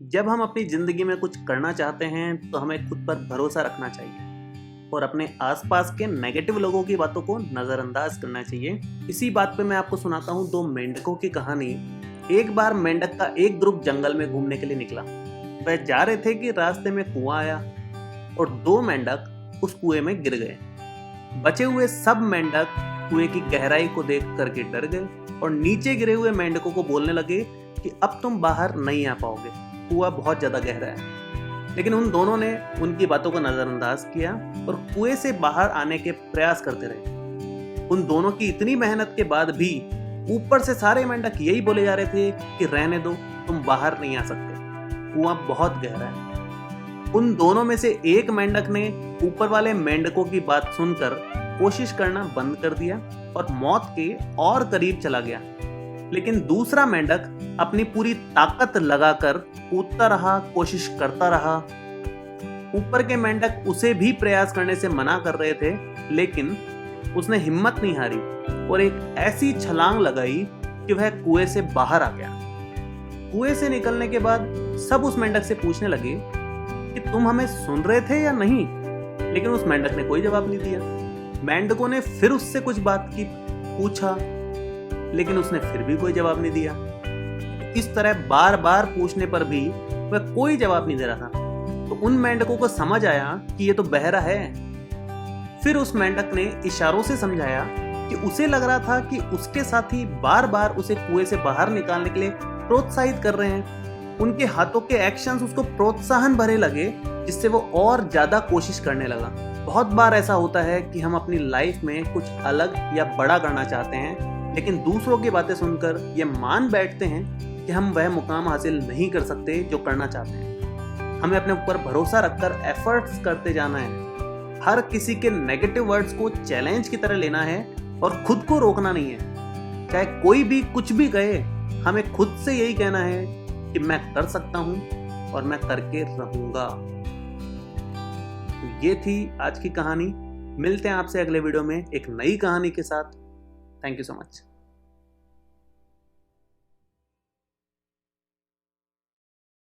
जब हम अपनी ज़िंदगी में कुछ करना चाहते हैं तो हमें खुद पर भरोसा रखना चाहिए और अपने आसपास के नेगेटिव लोगों की बातों को नज़रअंदाज करना चाहिए। इसी बात पे मैं आपको सुनाता हूँ दो मेंढकों की कहानी। एक बार मेंढक का एक ग्रुप जंगल में घूमने के लिए निकला। वह जा रहे थे कि रास्ते में कुआं आया और दो मेंढक उस कुएं में गिर गए। बचे हुए सब मेंढक कुएं की गहराई को देख करके डर गए और नीचे गिरे हुए मेंढकों को बोलने लगे कि अब तुम बाहर नहीं आ पाओगे, कुआं बहुत ज्यादा गहरा है। लेकिन उन दोनों ने उनकी बातों को नजरअंदाज किया और कुएं से बाहर आने के प्रयास करते रहे। उन दोनों की इतनी मेहनत के बाद भी ऊपर से सारे मेंढक यही बोले जा रहे थे कि रहने दो, तुम बाहर नहीं आ सकते, कुआं बहुत गहरा है। उन दोनों में से एक मेंढक ने ऊपर वाले मेंढकों की बात सुनकर कोशिश करना बंद कर दिया और मौत के और करीब चला गया। लेकिन दूसरा मेंढक अपनी पूरी ताकत लगाकर कूदता रहा, कोशिश करता रहा। ऊपर के मेंढक उसे भी प्रयास करने से मना कर रहे थे, लेकिन उसने हिम्मत नहीं हारी और एक ऐसी छलांग लगाई कि वह कुएं से बाहर आ गया। कुएं से निकलने के बाद सब उस मेंढक से पूछने लगे कि तुम हमें सुन रहे थे या नहीं, लेकिन उस मेंढक ने कोई जवाब नहीं दिया। मेंढकों ने फिर उससे कुछ बात की पूछा, लेकिन उसने फिर भी कोई जवाब नहीं दिया। इस तरह बार बार पूछने पर भी वह कोई जवाब नहीं दे रहा था। तो उन मेंढकों को समझ आया कि ये तो बहरा है। फिर उस मेंढक ने इशारों से समझाया कि उसे लग रहा था कि उसके साथी बार बार उसे कुएं से बाहर निकालने के लिए प्रोत्साहित कर रहे हैं। उनके हाथों के एक्शंस उसको प्रोत्साहन भरे लगे, जिससे वो और ज्यादा कोशिश करने लगा। बहुत बार ऐसा होता है कि हम अपनी लाइफ में कुछ अलग या बड़ा करना चाहते हैं, लेकिन दूसरों की बातें सुनकर ये मान बैठते हैं कि हम वह मुकाम हासिल नहीं कर सकते जो करना चाहते हैं। हमें अपने ऊपर भरोसा रखकर एफर्ट्स करते जाना है। हर किसी के नेगेटिव वर्ड्स को चैलेंज की तरह लेना है और खुद को रोकना नहीं है। चाहे कोई भी कुछ भी कहे, हमें खुद से यही कहना है कि मैं कर सकता हूं और मैं करके रहूंगा। तो ये थी आज की कहानी। मिलते हैं आपसे अगले वीडियो में एक नई कहानी के साथ। Thank you so much.